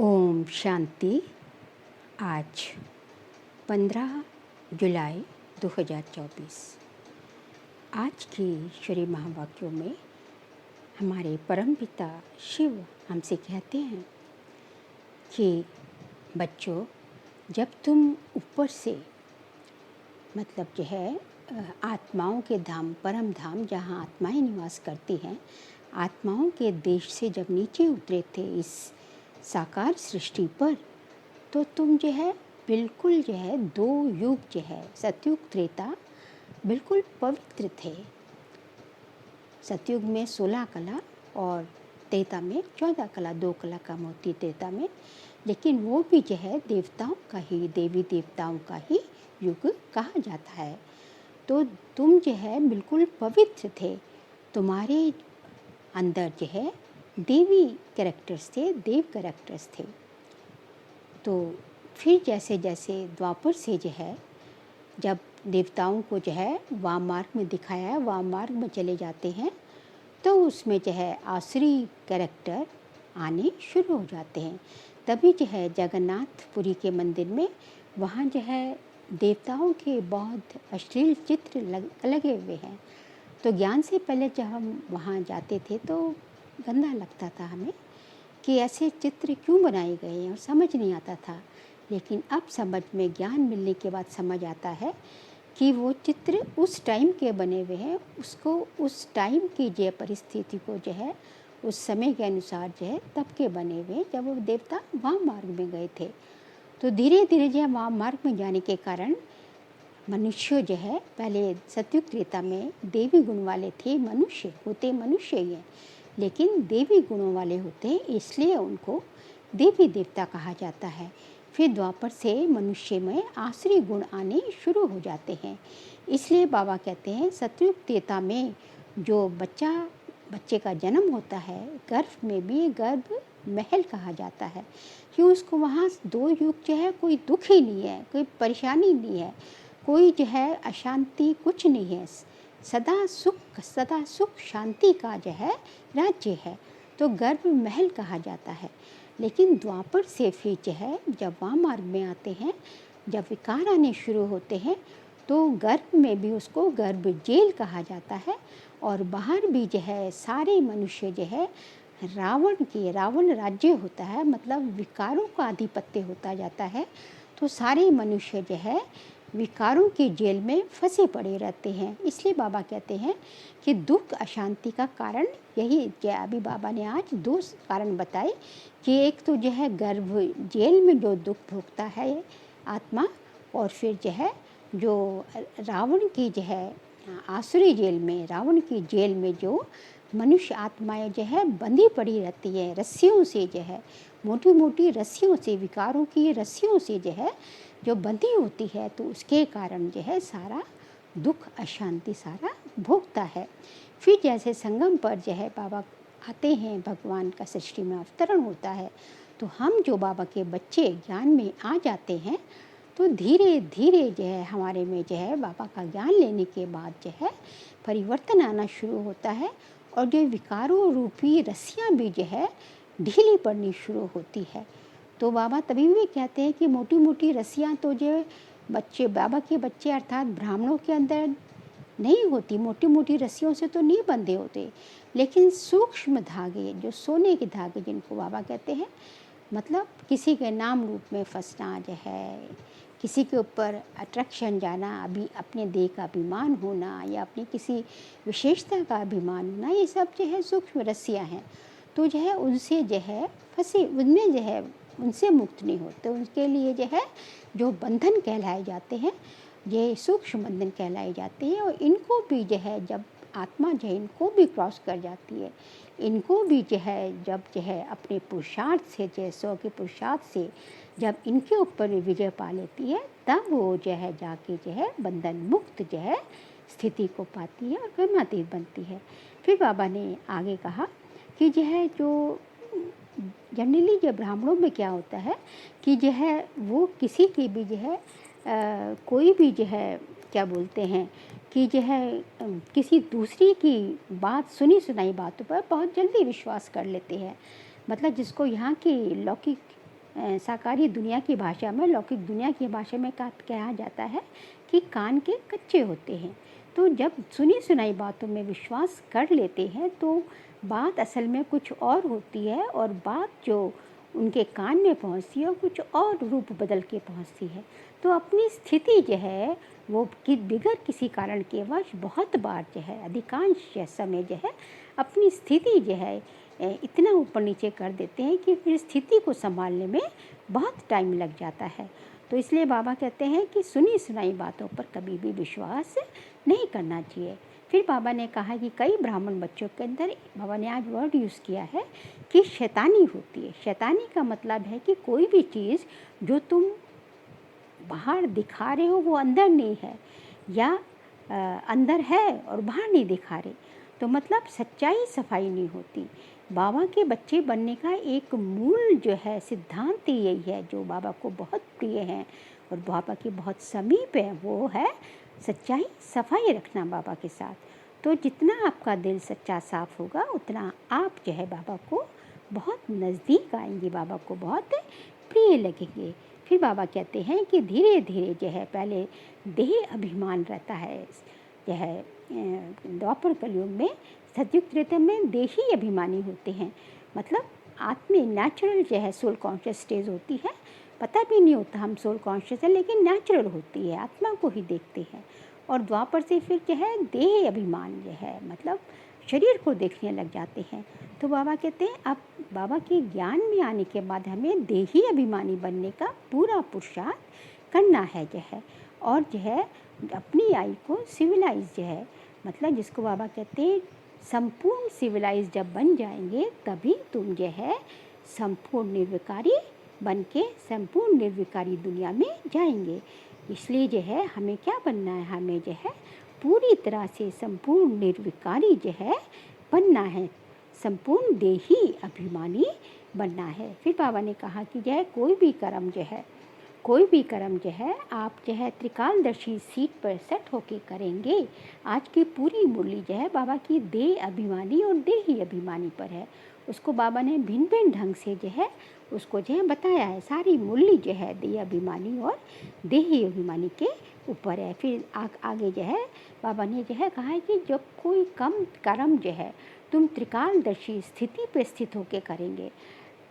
ओम शांति। आज 15 जुलाई 2024। आज की श्री महावाक्यों में हमारे परमपिता शिव हमसे कहते हैं कि बच्चों, जब तुम ऊपर से मतलब जो है आत्माओं के धाम, परम धाम जहाँ आत्माएं निवास करती हैं, आत्माओं के देश से जब नीचे उतरे थे इस साकार सृष्टि पर, तो तुम जो है बिल्कुल जो है दो युग जो है सतयुग त्रेता बिल्कुल पवित्र थे। सतयुग में 16 कला और त्रेता में 14 कला, 2 कला कम होती त्रेता में, लेकिन वो भी जो है देवताओं का ही, देवी देवताओं का ही युग कहा जाता है। तो तुम जो है बिल्कुल पवित्र थे, तुम्हारे अंदर जो है देवी कैरेक्टर्स थे, देव कैरेक्टर्स थे। तो फिर जैसे जैसे द्वापर से जो है जब देवताओं को जो है वाम मार्ग में दिखाया, वाम मार्ग में चले जाते हैं, तो उसमें जो है आसुरी कैरेक्टर आने शुरू हो जाते हैं। तभी जो है जगन्नाथपुरी के मंदिर में वहाँ जो है देवताओं के बहुत अश्लील चित्र लगे हुए हैं। तो ज्ञान से पहले जब हम वहाँ जाते थे तो गंदा लगता था हमें कि ऐसे चित्र क्यों बनाए गए हैं, और समझ नहीं आता था। लेकिन अब समझ में, ज्ञान मिलने के बाद समझ आता है कि वो चित्र उस टाइम के बने हुए हैं, उसको उस टाइम की जो परिस्थिति को जो है उस समय के अनुसार जो है तब के बने हुए, जब वो देवता वाम मार्ग में गए थे। तो धीरे धीरे जो है वाम मार्ग में जाने के कारण मनुष्य जो है पहले सतयुग त्रेता में देवी गुण वाले थे, मनुष्य होते मनुष्य ही हैं, लेकिन देवी गुणों वाले होते हैं, इसलिए उनको देवी देवता कहा जाता है। फिर द्वापर से मनुष्य में आसुरी गुण आने शुरू हो जाते हैं। इसलिए बाबा कहते हैं सतयुग त्रेता में जो बच्चे का जन्म होता है, गर्भ में भी गर्भ महल कहा जाता है, क्यों उसको वहाँ दो युग जो है कोई दुख ही नहीं है, कोई परेशानी नहीं है, कोई जो है अशांति कुछ नहीं है, सदा सुख शांति का जो है राज्य है, तो गर्भ महल कहा जाता है। लेकिन द्वापर से फिर जो है जब वाम मार्ग में आते हैं, जब विकार आने शुरू होते हैं, तो गर्भ में भी उसको गर्भ जेल कहा जाता है, और बाहर भी जो है सारे मनुष्य जो है रावण राज्य होता है, मतलब विकारों का आधिपत्य होता जाता है। तो सारे मनुष्य जो है विकारों की जेल में फंसे पड़े रहते हैं। इसलिए बाबा कहते हैं कि दुख अशांति का कारण यही, जो अभी बाबा ने आज 2 कारण बताए कि एक तो जो है गर्भ जेल में जो दुख भोगता है आत्मा, और फिर जो है जो रावण की जो है आसुरी जेल में, रावण की जेल में जो मनुष्य आत्माएं जो है बंधी पड़ी रहती है रस्सियों से, जो है मोटी मोटी रस्सियों से, विकारों की रस्सियों से जो है जो बंधी होती है, तो उसके कारण जो है सारा दुख अशांति सारा भोगता है। फिर जैसे संगम पर जो है बाबा आते हैं, भगवान का सृष्टि में अवतरण होता है, तो हम जो बाबा के बच्चे ज्ञान में आ जाते हैं, तो धीरे धीरे जो है हमारे में जो है बाबा का ज्ञान लेने के बाद जो है परिवर्तन आना शुरू होता है, और जो विकारों रूपी रस्सियाँ भी जो है ढीली पड़नी शुरू होती है। तो बाबा तभी भी कहते हैं कि मोटी मोटी रस्सियाँ तो जो बच्चे, बाबा के बच्चे अर्थात ब्राह्मणों के अंदर नहीं होती, मोटी मोटी रस्सियों से तो नहीं बंधे होते, लेकिन सूक्ष्म धागे, जो सोने के धागे जिनको बाबा कहते हैं, मतलब किसी के नाम रूप में फंसना जो है, किसी के ऊपर अट्रैक्शन जाना, अभी अपने देह का अभिमान होना या अपनी किसी विशेषता का अभिमान होना, ये सब जो है सूक्ष्म रस्सियाँ हैं। तो जो है उनसे जो है फंसे, उनमें जो है उनसे मुक्त नहीं होते, उनके लिए जो है जो बंधन कहलाए जाते हैं, ये सूक्ष्म बंधन कहलाए जाते हैं। और इनको भी जो है जब आत्मा जो है इनको भी क्रॉस कर जाती है, इनको भी जो है जब जो है अपने पुरुषार्थ से, जैसों के पुरुषार्थ से जब इनके ऊपर विजय पा लेती है, तब वो जो है जाके जो है बंधन मुक्त जो है स्थिति को पाती है और कर्मातीत बनती है। फिर बाबा ने आगे कहा कि जो है जो जनरली जो ब्राह्मणों में क्या होता है कि जो है वो किसी की भी जो है कोई भी जो है क्या बोलते हैं कि जो है किसी दूसरी की बात, सुनी सुनाई बातों पर बहुत जल्दी विश्वास कर लेते हैं। मतलब जिसको यहाँ की लौकिक साकारी दुनिया की भाषा में, लौकिक दुनिया की भाषा में कहा जाता है कि कान के कच्चे होते हैं। तो जब सुनी सुनाई बातों में विश्वास कर लेते हैं तो बात असल में कुछ और होती है, और बात जो उनके कान में पहुंचती है कुछ और रूप बदल के पहुंचती है। तो अपनी स्थिति जो है वो कि बिगड़ किसी कारण के वश बहुत बार जो है, अधिकांश समय जो है अपनी स्थिति जो है इतना ऊपर नीचे कर देते हैं कि फिर स्थिति को संभालने में बहुत टाइम लग जाता है। तो इसलिए बाबा कहते हैं कि सुनी सुनाई बातों पर कभी भी विश्वास नहीं करना चाहिए। फिर बाबा ने कहा कि कई ब्राह्मण बच्चों के अंदर, बाबा ने आज वर्ड यूज़ किया है कि शैतानी होती है। शैतानी का मतलब है कि कोई भी चीज़ जो तुम बाहर दिखा रहे हो वो अंदर नहीं है, या अंदर है और बाहर नहीं दिखा रहे, तो मतलब सच्चाई सफाई नहीं होती। बाबा के बच्चे बनने का एक मूल जो है सिद्धांत यही है, जो बाबा को बहुत प्रिय है और बाबा के बहुत समीप है, वो है सच्चाई सफाई रखना बाबा के साथ। तो जितना आपका दिल सच्चा साफ होगा उतना आप जो है बाबा को बहुत नज़दीक आएंगे, बाबा को बहुत प्रिय लगेंगे। फिर बाबा कहते हैं कि धीरे धीरे जो है पहले देह अभिमान रहता है, जो है द्वापर कलयुग में, सतयुग त्रेता में देही अभिमानी होते हैं। मतलब आत्मे नेचुरल जो है सोल कॉन्शियस स्टेज होती है, पता भी नहीं होता हम सोल कॉन्शियस है, लेकिन नेचुरल होती है, आत्मा को ही देखते हैं। और द्वापर से फिर जो है देह अभिमान जो है मतलब शरीर को देखने लग जाते हैं। तो बाबा कहते हैं अब बाबा के ज्ञान में आने के बाद हमें देही अभिमानी बनने का पूरा पुरुषार्थ करना है जो है, और जो है अपनी आई को सिविलाइज जो है, मतलब जिसको बाबा कहते हैं संपूर्ण सिविलाइज जब बन जाएंगे तभी तुम जो है संपूर्ण निर्विकारी बन के संपूर्ण निर्विकारी दुनिया में जाएंगे। इसलिए जो है हमें क्या बनना है, हमें जो है पूरी तरह से संपूर्ण निर्विकारी जो है बनना है, संपूर्ण देही अभिमानी बनना है। फिर बाबा ने कहा कि जो है कोई भी कर्म जो है आप जो है त्रिकालदर्शी सीट पर सेट होके करेंगे। आज की पूरी मुरली जो है बाबा की देह अभिमानी और देही अभिमानी पर है। उसको बाबा ने भिन्न भिन्न ढंग से जो है उसको जो है बताया है। सारी मुरली जो है देह अभिमानी और देही अभिमानी के ऊपर है। फिर आगे जो है बाबा ने जो है कहा है कि जब कोई कम कर्म जो है तुम त्रिकालदर्शी स्थिति पर स्थित होकर करेंगे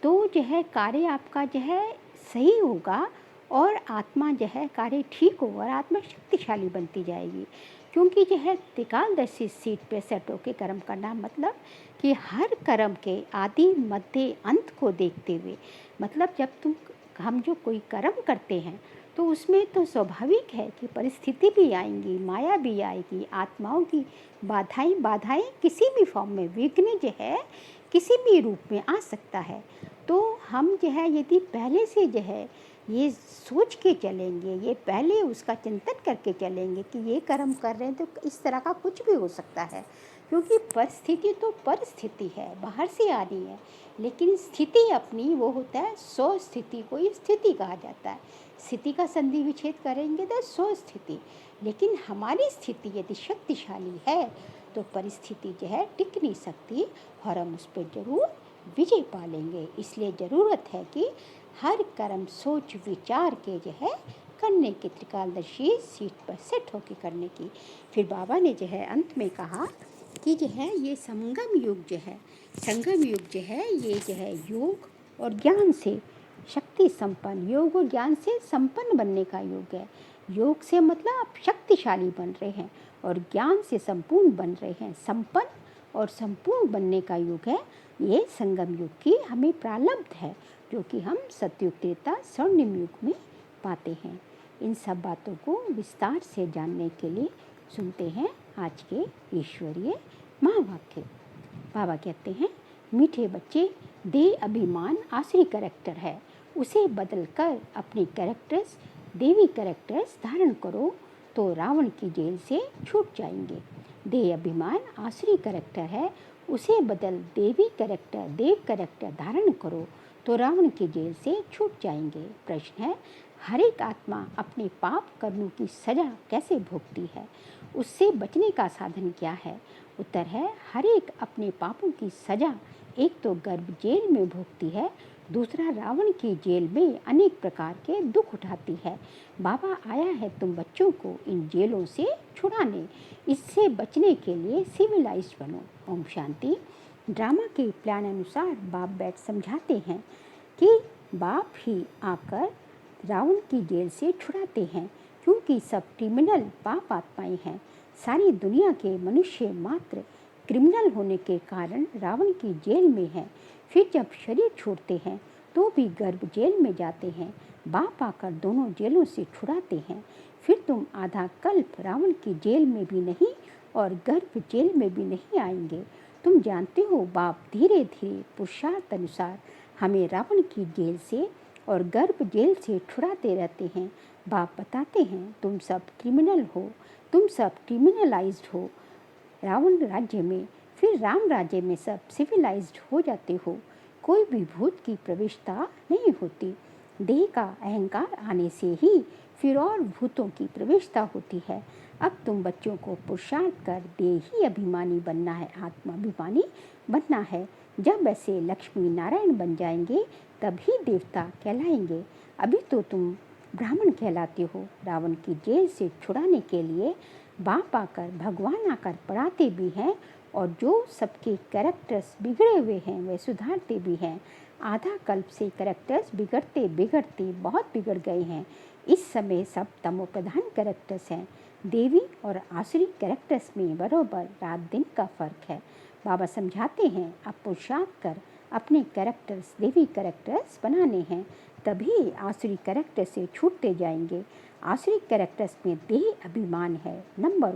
तो जो है कार्य आपका जो है सही होगा और आत्मा जो है कार्य ठीक होगा और आत्मा शक्तिशाली बनती जाएगी। क्योंकि जो है त्रिकालदर्शी सीट पे सेट होकर कर्म करना मतलब कि हर कर्म के आदि मध्य अंत को देखते हुए, मतलब जब हम जो कोई कर्म करते हैं तो उसमें तो स्वाभाविक है कि परिस्थिति भी आएंगी, माया भी आएगी, आत्माओं की बाधाएं किसी भी फॉर्म में, विघ्न जो है किसी भी रूप में आ सकता है। तो हम जो है यदि पहले से जो है ये सोच के चलेंगे, ये पहले उसका चिंतन करके चलेंगे कि ये कर्म कर रहे हैं तो इस तरह का कुछ भी हो सकता है। क्योंकि परिस्थिति तो परिस्थिति है, बाहर से आ रही है, लेकिन स्थिति अपनी वो होता है सो स्थिति को स्थिति कहा जाता है। स्थिति का संधि विच्छेद करेंगे तो सो स्थिति, लेकिन हमारी स्थिति यदि शक्तिशाली है तो परिस्थिति जो है टिक नहीं सकती और हम उस पर जरूर विजय पा लेंगे। इसलिए ज़रूरत है कि हर कर्म सोच विचार के जो है करने की, त्रिकालदर्शी सीट पर सेट होकर करने की। फिर बाबा ने जो है अंत में कहा कि जो है ये संगम युग जो है ये जो है योग और ज्ञान से शक्ति संपन्न, योग और ज्ञान से संपन्न बनने का युग है। योग से मतलब आप शक्तिशाली बन रहे हैं और ज्ञान से संपूर्ण बन रहे हैं। संपन्न और संपूर्ण बनने का युग है ये संगम युग की हमें प्रारब्ध है, जो कि हम सतयुग त्रेता स्वर्णिम युग में पाते हैं। इन सब बातों को विस्तार से जानने के लिए सुनते हैं आज के ईश्वरीय महावाक्य। बाबा कहते हैं, मीठे बच्चे, देह अभिमान आसुरी कैरेक्टर है, उसे बदलकर अपने कैरेक्टर्स देवी कैरेक्टर्स धारण करो तो रावण की जेल से छूट जाएंगे। देह अभिमान आसुरी कैरेक्टर है, उसे बदल देवी कैरेक्टर देव कैरेक्टर धारण करो तो रावण की जेल से छूट जाएंगे। प्रश्न है, हर एक आत्मा अपने पाप कर्मों की सजा कैसे भोगती है, उससे बचने का साधन क्या है? उत्तर है, हर एक अपने पापों की सजा एक तो गर्भ जेल में भोगती है, दूसरा, रावण की जेल में अनेक प्रकार के दुख उठाती है। बाबा आया है तुम बच्चों को इन जेलों से छुड़ाने। इससे बचने के लिए सिविलाइज्ड बनो। ओम शांति। ड्रामा के प्लान अनुसार बाप बैठ समझाते हैं कि बाप ही आकर रावण की जेल से छुड़ाते हैं, क्योंकि सब क्रिमिनल पाप आत्माएं हैं। सारी दुनिया के मनुष्य मात्र क्रिमिनल होने के कारण रावण की जेल में हैं। फिर जब शरीर छोड़ते हैं तो भी गर्भ जेल में जाते हैं। बाप आकर दोनों जेलों से छुड़ाते हैं। फिर तुम आधा कल्प रावण की जेल में भी नहीं और गर्भ जेल में भी नहीं आएंगे। तुम जानते हो बाप धीरे धीरे पुरुषार्थ अनुसार हमें रावण की जेल से और गर्भ जेल से छुड़ाते रहते हैं। बाप बताते हैं तुम सब क्रिमिनल हो, तुम सब क्रिमिनलाइज्ड हो रावण राज्य में, फिर राम राज्य में सब सिविलाइज्ड हो जाते हो। कोई भी भूत की प्रविष्टता नहीं होती। देह का अहंकार आने से ही फिर और भूतों की प्रविष्टता होती है। अब तुम बच्चों को पुरुषार्थ कर देही अभिमानी बनना है, आत्माभिमानी बनना है। जब ऐसे लक्ष्मी नारायण बन जाएंगे तभी देवता कहलाएंगे। अभी तो तुम ब्राह्मण कहलाते हो। रावण की जेल से छुड़ाने के लिए बाप आकर भगवान आकर पढ़ाते भी हैं और जो सबके कैरेक्टर्स बिगड़े हुए हैं वे सुधारते भी हैं। आधा कल्प से कैरेक्टर्स बिगड़ते बिगड़ते बहुत बिगड़ गए हैं। इस समय सब तमो प्रधान कैरेक्टर्स हैं। देवी और आसुरी कैरेक्टर्स में बरोबर रात दिन का फर्क है। बाबा समझाते हैं अब पुरुषार्थ कर अपने कैरेक्टर्स देवी कैरेक्टर्स बनाने हैं, तभी आसुरी कैरेक्टर से छूटते जाएंगे। आसुरी कैरेक्टर्स में देह अभिमान है। नंबर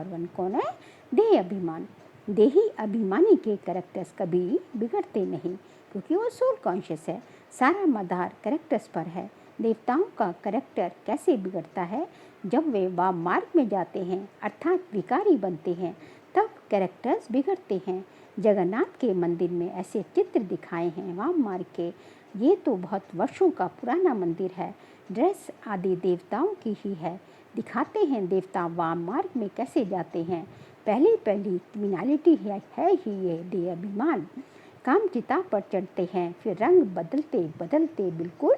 वन कौन है? देह अभिमान। देही अभिमानी के कैरेक्टर्स कभी बिगड़ते नहीं, क्योंकि वो सोल कॉन्शियस है। सारा मदार कैरेक्टर्स पर है। देवताओं का कैरेक्टर कैसे बिगड़ता है? जब वे वाम मार्ग में जाते हैं अर्थात विकारी बनते हैं, तब कैरेक्टर्स बिगड़ते हैं। जगन्नाथ के मंदिर में ऐसे चित्र दिखाए हैं वाम मार्ग के। ये तो बहुत वर्षों का पुराना मंदिर है। ड्रेस आदि देवताओं की ही है। दिखाते हैं देवता वाम मार्ग में कैसे जाते हैं। पहली क्रिमिनलिटी है ही ये देह अभिमान। काम चिता पर चढ़ते हैं, फिर रंग बदलते बदलते बिल्कुल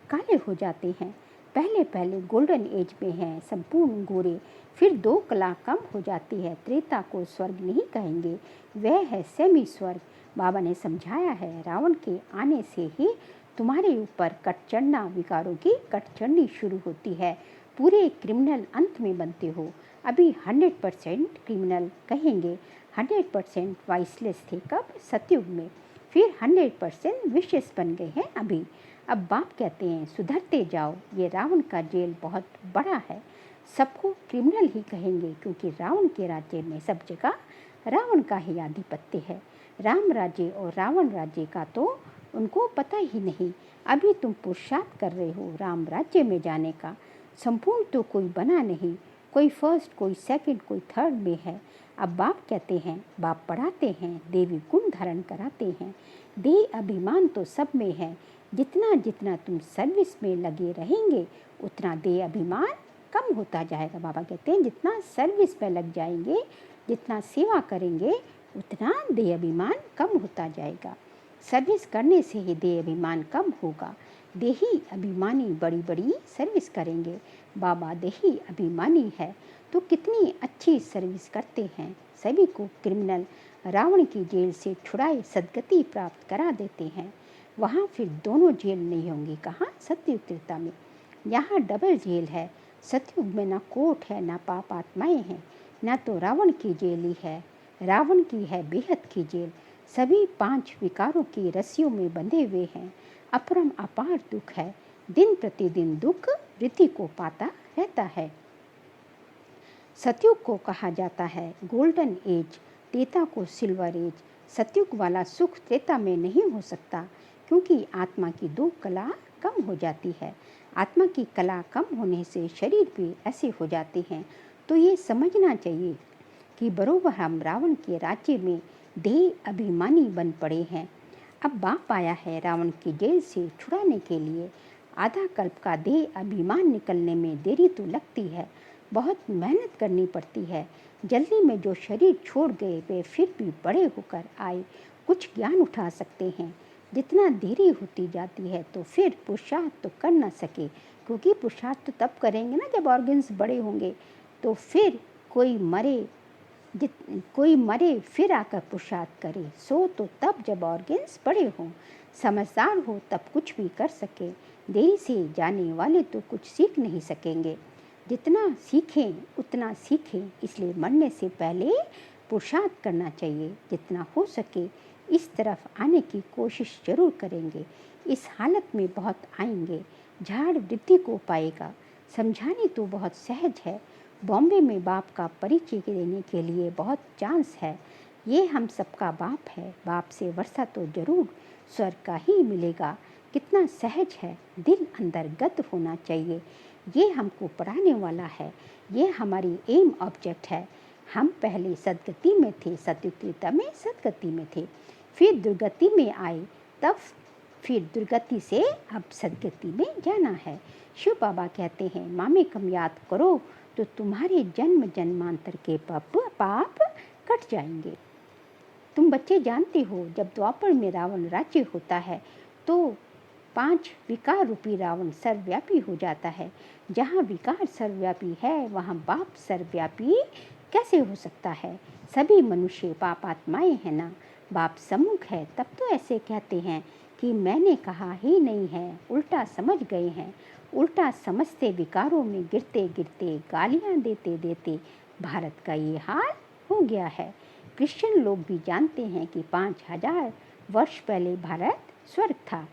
काले हो जाते हैं। पहले गोल्डन एज में हैं संपूर्ण गोरे, फिर 2 कला कम हो जाती है। त्रेता को स्वर्ग नहीं कहेंगे, वह है सेमी स्वर्ग। बाबा ने समझाया है रावण के आने से ही तुम्हारे ऊपर कट चढ़ना, विकारों की कट चढ़नी शुरू होती है। पूरे क्रिमिनल अंत में बनते हो। अभी 100% क्रिमिनल कहेंगे। 100% वाइसलेस थे कब? सतयुग में। फिर 100% विशेष बन गए हैं अभी। अब बाप कहते हैं सुधरते जाओ। ये रावण का जेल बहुत बड़ा है। सबको क्रिमिनल ही कहेंगे, क्योंकि रावण के राज्य में सब जगह रावण का ही आधिपत्य है। राम राज्य और रावण राज्य का तो उनको पता ही नहीं। अभी तुम पुरुषार्थ कर रहे हो राम राज्य में जाने का। संपूर्ण तो कोई बना नहीं, कोई फर्स्ट, कोई सेकंड, कोई थर्ड में है। अब बाप कहते हैं, बाप पढ़ाते हैं, देवी गुण धारण कराते हैं। देह अभिमान तो सब में है। जितना जितना तुम सर्विस में लगे रहेंगे उतना देह अभिमान कम होता जाएगा। बाबा कहते हैं जितना सर्विस में लग जाएंगे, जितना सेवा करेंगे, उतना देह अभिमान कम होता जाएगा। सर्विस करने से ही देह अभिमान कम होगा। देही अभिमानी बड़ी बड़ी सर्विस करेंगे। बाबा देही अभिमानी है तो कितनी अच्छी सर्विस करते हैं। सभी को क्रिमिनल रावण की जेल से छुड़ाए सदगति प्राप्त करा देते हैं। वहाँ फिर दोनों जेल नहीं होंगी। कहाँ? सतयुग त्रेता में। यहाँ डबल जेल है। सतयुग में ना कोर्ट है, ना पाप आत्माएं हैं, ना तो रावण की जेल ही है। रावण की है बेहद की जेल। सभी 5 विकारों की रस्सियों में बंधे हुए हैं। अपरम अपार दुख है। दिन प्रतिदिन दुख वृद्धि को पाता रहता है। सतयुग को कहा जाता है गोल्डन एज, त्रेता को सिल्वर एज। सतयुग वाला सुख त्रेता में नहीं हो सकता, क्योंकि आत्मा की 2 कला कम हो जाती है। आत्मा की कला कम होने से शरीर भी ऐसे हो जाते हैं। तो ये समझना चाहिए कि बरोबर हम रावण के राज्य में देह अभिमानी बन पड़े हैं। अब बाप आया है रावण की जेल से छुड़ाने के लिए। आधा कल्प का देह अभिमान निकलने में देरी तो लगती है, बहुत मेहनत करनी पड़ती है। जल्दी में जो शरीर छोड़ गए वे फिर भी बड़े होकर आए कुछ ज्ञान उठा सकते हैं। जितना देरी होती जाती है तो फिर पुरुषार्थ तो कर ना सके, क्योंकि पुरुषार्थ तो तब करेंगे ना जब ऑर्गन्स बड़े होंगे। तो फिर कोई मरे फिर आकर पुरुषार्थ करे, सो तो तब जब ऑर्गन्स बड़े हों। समझदार हो तब कुछ भी कर सके, देरी से जाने वाले तो कुछ सीख नहीं सकेंगे। जितना सीखें उतना सीखें, इसलिए मरने से पहले पुरुषार्थ करना चाहिए। जितना हो सके इस तरफ आने की कोशिश जरूर करेंगे। इस हालत में बहुत आएंगे, झाड़ वृद्धि को पाएगा। समझाने तो बहुत सहज है। बॉम्बे में बाप का परिचय देने के लिए बहुत चांस है। ये हम सबका बाप है। बाप से वर्षा तो जरूर स्वर्ग का ही मिलेगा। कितना सहज है, दिल अंदर गद होना चाहिए। ये हमको पढ़ाने वाला है, ये हमारी एम ऑब्जेक्ट है। हम पहले सदगति में थे, सत्युत्रिता में सदगति में थे, फिर दुर्गति में आए, तब फिर दुर्गति से अब सदगति में जाना है। शिव बाबा कहते हैं, मामे कम याद करो तो तुम्हारे जन्म जन्मांतर के पाप कट जाएंगे। तुम बच्चे जानते हो, जब द्वापर में रावण राज्य होता है तो 5 विकार रूपी रावण सर्वव्यापी हो जाता है। जहाँ विकार सर्वव्यापी है वहाँ बाप सर्वव्यापी कैसे हो सकता है? सभी मनुष्य पापात्माएं हैं ना। बाप सम्मुख है तब तो ऐसे कहते हैं कि मैंने कहा ही नहीं है, उल्टा समझ गए हैं। उल्टा समझते विकारों में गिरते गिरते, गालियाँ देते देते भारत का ये हाल हो गया है। क्रिश्चियन लोग भी जानते हैं कि 5000 वर्ष पहले भारत स्वर्ग था,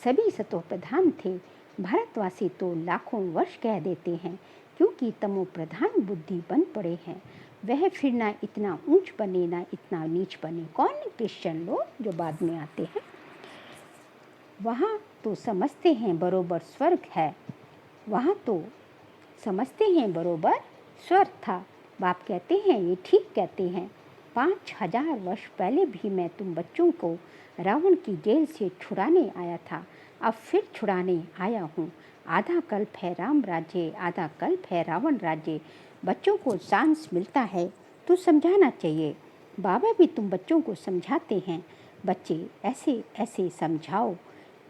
सभी सतो प्रधान थे। भारतवासी तो लाखों वर्ष कह देते हैं, क्योंकि तमो प्रधान बुद्धि बन पड़े हैं। वह फिर ना इतना ऊंच बने ना इतना नीच बने। कौन? क्रिश्चियन लोग जो बाद में आते हैं। वहाँ तो समझते हैं बरोबर स्वर्ग है, वहाँ तो समझते हैं बरोबर स्वर्ग था। बाप कहते हैं ये ठीक कहते हैं। 5000 वर्ष पहले भी मैं तुम बच्चों को रावण की जेल से छुड़ाने आया था, अब फिर छुड़ाने आया हूँ। आधा कल्प है राम राज्य, आधा कल्प है रावण राज्य। बच्चों को चांस मिलता है तो समझाना चाहिए। बाबा भी तुम बच्चों को समझाते हैं, बच्चे ऐसे ऐसे समझाओ।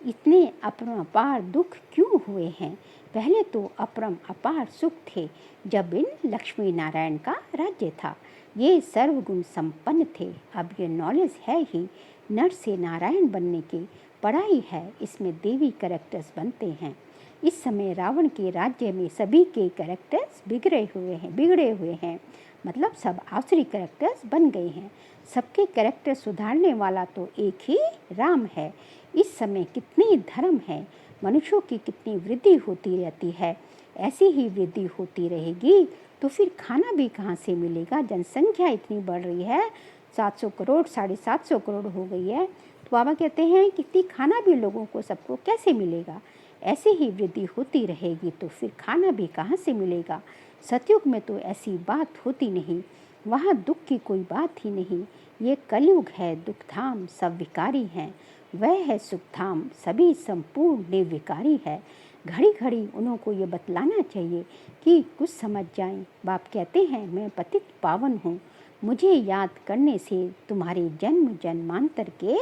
इतने अपरंपार दुख क्यों हुए हैं? पहले तो अपरम अपार सुख थे जब इन लक्ष्मी नारायण का राज्य था। ये सर्वगुण संपन्न थे। अब ये नॉलेज है ही, नर से नारायण बनने की पढ़ाई है, इसमें देवी कैरेक्टर्स बनते हैं। इस समय रावण के राज्य में सभी के कैरेक्टर्स बिगड़े हुए हैं, मतलब सब आसुरी कैरेक्टर्स बन गए हैं। सबके कैरेक्टर सुधारने वाला तो एक ही राम है। इस समय कितनी धर्म है, मनुष्यों की कितनी वृद्धि होती रहती है। ऐसी ही वृद्धि होती रहेगी तो फिर खाना भी कहाँ से मिलेगा? जनसंख्या इतनी बढ़ रही है, 700 करोड़ 750 करोड़ हो गई है। तो बाबा कहते हैं कितनी खाना भी लोगों को सबको कैसे मिलेगा? ऐसे ही वृद्धि होती रहेगी तो फिर खाना भी कहाँ से मिलेगा? सतयुग में तो ऐसी बात होती नहीं, वहाँ दुख की कोई बात ही नहीं। ये कलयुग है, दुखधाम सब विकारी हैं। वह है सुखधाम, सभी संपूर्ण निर्विकारी है। घड़ी घड़ी उन्हों को ये बतलाना चाहिए कि कुछ समझ जाएं। बाप कहते हैं मैं पतित पावन हूँ, मुझे याद करने से तुम्हारे जन्म जन्मांतर के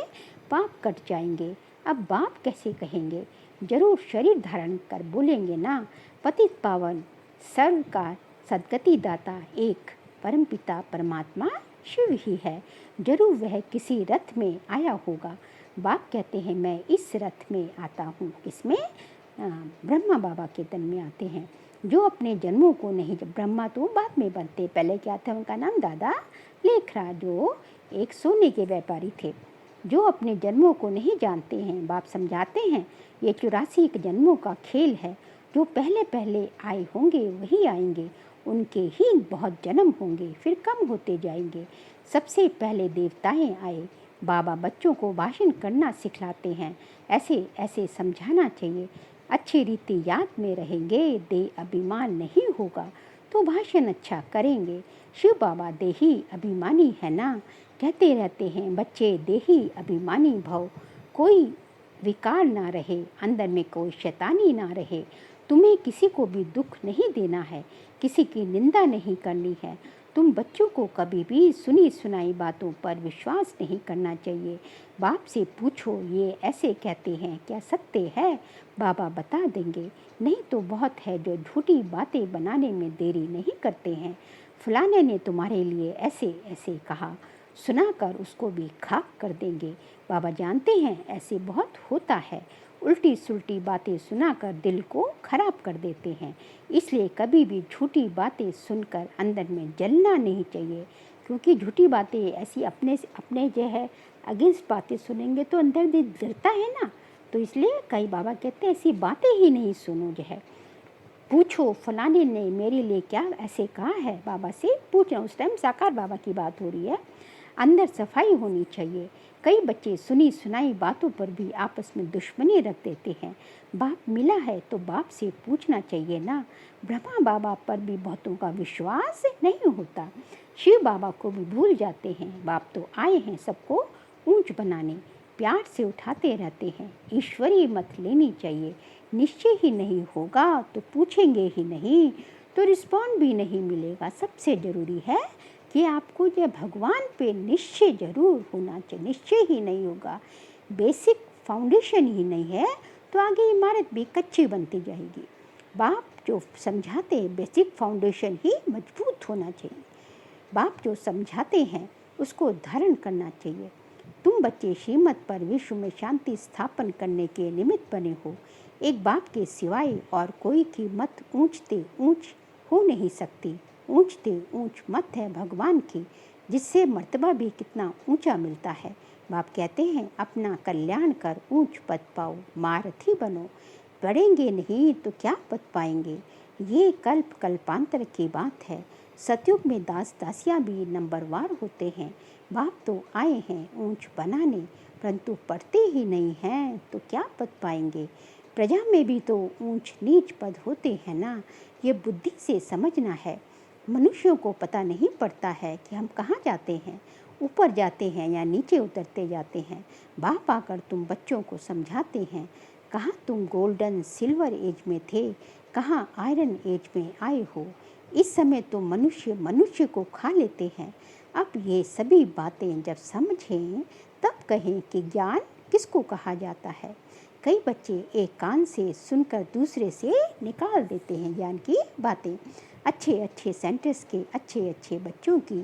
पाप कट जाएंगे। अब बाप कैसे कहेंगे? जरूर शरीर धारण कर बोलेंगे ना। पतित पावन सर्व का सदगति दाता एक परमपिता परमात्मा शिव ही है। जरूर वह किसी रथ में आया होगा। बाप कहते हैं मैं इस रथ में आता हूँ। किसमें? ब्रह्मा बाबा के तन में आते हैं, जो अपने जन्मों को नहीं, जब ब्रह्मा तो बाद में बनते, पहले क्या था उनका नाम? दादा लेखरा, जो एक सोने के व्यापारी थे, जो अपने जन्मों को नहीं जानते हैं। बाप समझाते हैं ये 84 जन्मों का खेल है। जो पहले पहले आए होंगे वही आएंगे, उनके ही बहुत जन्म होंगे, फिर कम होते जाएंगे। सबसे पहले देवताएं आए। बाबा बच्चों को भाषण करना सिखलाते हैं, ऐसे ऐसे समझाना चाहिए। अच्छी रीति याद में रहेंगे, दे अभिमान नहीं होगा तो भाषण अच्छा करेंगे। शिव बाबा देही अभिमानी है ना, कहते रहते हैं बच्चे देही अभिमानी भव। कोई विकार ना रहे, अंदर में कोई शैतानी ना रहे। तुम्हें किसी को भी दुख नहीं देना है, किसी की निंदा नहीं करनी है। तुम बच्चों को कभी भी सुनी सुनाई बातों पर विश्वास नहीं करना चाहिए। बाप से पूछो, ये ऐसे कहते हैं, क्या सत्य है? बाबा बता देंगे। नहीं तो बहुत है जो झूठी बातें बनाने में देरी नहीं करते हैं। फलाने ने तुम्हारे लिए ऐसे ऐसे कहा, सुनाकर उसको भी खाक कर देंगे। बाबा जानते हैं ऐसे बहुत होता है। उल्टी सुल्टी बातें सुनाकर दिल को खराब कर देते हैं। इसलिए कभी भी झूठी बातें सुनकर अंदर में जलना नहीं चाहिए, क्योंकि झूठी बातें ऐसी अपने जो है अगेंस्ट बातें सुनेंगे तो अंदर दिल जलता है ना। तो इसलिए कई बाबा कहते हैं ऐसी बातें ही नहीं सुनो। जो है पूछो, फलाने ने मेरे लिए क्या ऐसे कहा है, बाबा से पूछना। उस टाइम साकार बाबा की बात हो रही है। अंदर सफाई होनी चाहिए। कई बच्चे सुनी सुनाई बातों पर भी आपस में दुश्मनी रख देते हैं। बाप मिला है तो बाप से पूछना चाहिए ना। ब्रह्मा बाबा पर भी बहुतों का विश्वास नहीं होता। शिव बाबा को भी भूल जाते हैं। बाप तो आए हैं सबको ऊंच बनाने, प्यार से उठाते रहते हैं। ईश्वरी मत लेनी चाहिए। निश्चय ही नहीं होगा तो पूछेंगे ही नहीं तो रिस्पॉन्ड भी नहीं मिलेगा। सबसे ज़रूरी है कि आपको जो भगवान पे निश्चय जरूर होना चाहिए। निश्चय ही नहीं होगा, बेसिक फाउंडेशन ही नहीं है तो आगे इमारत भी कच्ची बनती जाएगी। बाप जो समझाते बेसिक फाउंडेशन ही मजबूत होना चाहिए। बाप जो समझाते हैं उसको धारण करना चाहिए। तुम बच्चे श्रीमत पर विश्व में शांति स्थापन करने के निमित्त बने हो। एक बाप के सिवाय और कोई की मत ऊंचते ऊंच हो नहीं सकती। ऊंचते ऊंच मत है भगवान की, जिससे मर्तबा भी कितना ऊंचा मिलता है। बाप कहते हैं अपना कल्याण कर ऊंच पद पाओ, महारथी बनो। पढ़ेंगे नहीं तो क्या पद पाएंगे। ये कल्प कल्पांतर की बात है। सतयुग में दास दासियाँ भी नंबरवार होते हैं। बाप तो आए हैं ऊंच बनाने, परंतु पढ़ते ही नहीं हैं तो क्या पद पाएंगे। प्रजा में भी तो ऊंच नीच पद होते हैं ना। ये बुद्धि से समझना है। मनुष्यों को पता नहीं पड़ता है कि हम कहाँ जाते हैं, ऊपर जाते हैं या नीचे उतरते जाते हैं। बाप आकर तुम बच्चों को समझाते हैं। कहाँ तुम गोल्डन सिल्वर एज में थे, कहाँ आयरन एज में आए हो। इस समय तो मनुष्य मनुष्य को खा लेते हैं। अब ये सभी बातें जब समझें तब कहें कि ज्ञान किसको कहा जाता है। कई बच्चे एक कान से सुनकर दूसरे से निकाल देते हैं ज्ञान की बातें। अच्छे अच्छे सेंटर्स के अच्छे अच्छे बच्चों की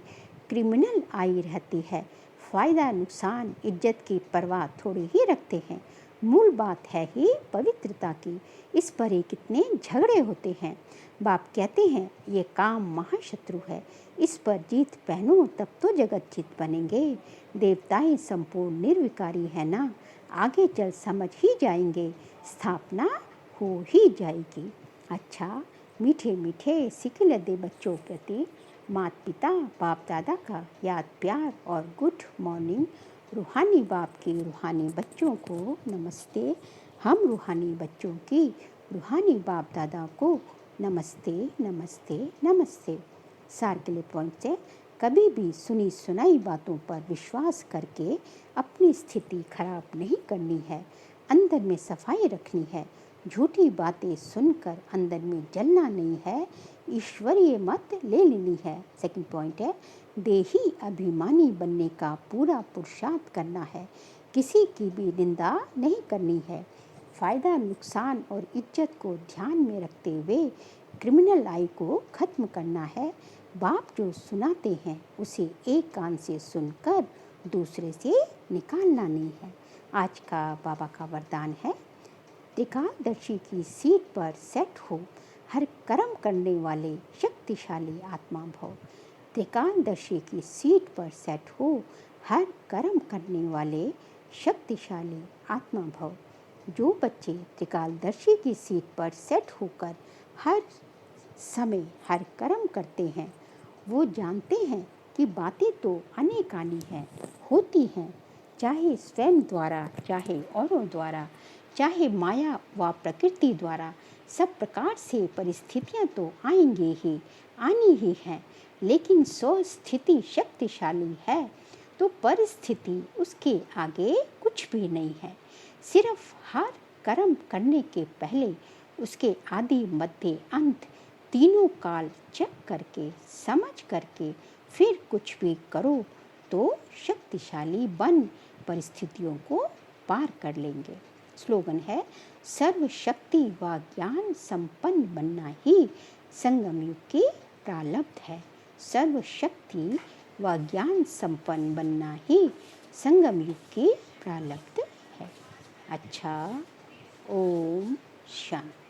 क्रिमिनल आई रहती है। फ़ायदा नुकसान इज्जत की परवाह थोड़ी ही रखते हैं। मूल बात है ही पवित्रता की। इस पर ही कितने झगड़े होते हैं। बाप कहते हैं ये काम महाशत्रु है, इस पर जीत पहनो तब तो जगत जीत बनेंगे। देवताएं संपूर्ण निर्विकारी है ना, आगे चल समझ ही जाएंगे, स्थापना हो ही जाएगी। अच्छा, मीठे मीठे सिखल दे बच्चों प्रति माता पिता बाप दादा का याद प्यार और गुड मॉर्निंग। रूहानी बाप के रूहानी बच्चों को नमस्ते। हम रूहानी बच्चों की रूहानी बाप दादा को नमस्ते नमस्ते नमस्ते। सार के लिए पॉइंट है, कभी भी सुनी सुनाई बातों पर विश्वास करके अपनी स्थिति खराब नहीं करनी है। अंदर में सफाई रखनी है। झूठी बातें सुनकर अंदर में जलना नहीं है। ईश्वरीय मत ले लेनी है। सेकंड पॉइंट है, देही अभिमानी बनने का पूरा पुरुषार्थ करना है। किसी की भी निंदा नहीं करनी है। फ़ायदा नुकसान और इज्जत को ध्यान में रखते हुए क्रिमिनल आई को ख़त्म करना है। बाप जो सुनाते हैं उसे एक कान से सुनकर दूसरे से निकालना नहीं है। आज का बाबा का वरदान है, त्रिकालदर्शी की सीट पर सेट हो, हर कर्म करने वाले शक्तिशाली आत्मा भव। त्रिकालदर्शी की सीट पर सेट हो, हर कर्म करने वाले शक्तिशाली आत्मा भव। जो बच्चे त्रिकालदर्शी की सीट पर सेट होकर हर समय हर कर्म करते हैं, वो जानते हैं कि बातें तो अनेकानी हैं, होती हैं, चाहे स्वयं द्वारा, चाहे औरों द्वारा, चाहे माया व प्रकृति द्वारा। सब प्रकार से परिस्थितियां तो आएंगी ही, आनी ही हैं, लेकिन स्वस्थिति शक्तिशाली है तो परिस्थिति उसके आगे कुछ भी नहीं है। सिर्फ हर कर्म करने के पहले उसके आदि मध्य अंत तीनों काल चेक करके समझ करके फिर कुछ भी करो तो शक्तिशाली बन परिस्थितियों को पार कर लेंगे। स्लोगन है, सर्वशक्ति व ज्ञान संपन्न बनना ही संगम युग की प्रारब्ध है। सर्वशक्ति व ज्ञान संपन्न बनना ही संगम युग की प्रारब्ध है। अच्छा, ओम शांति।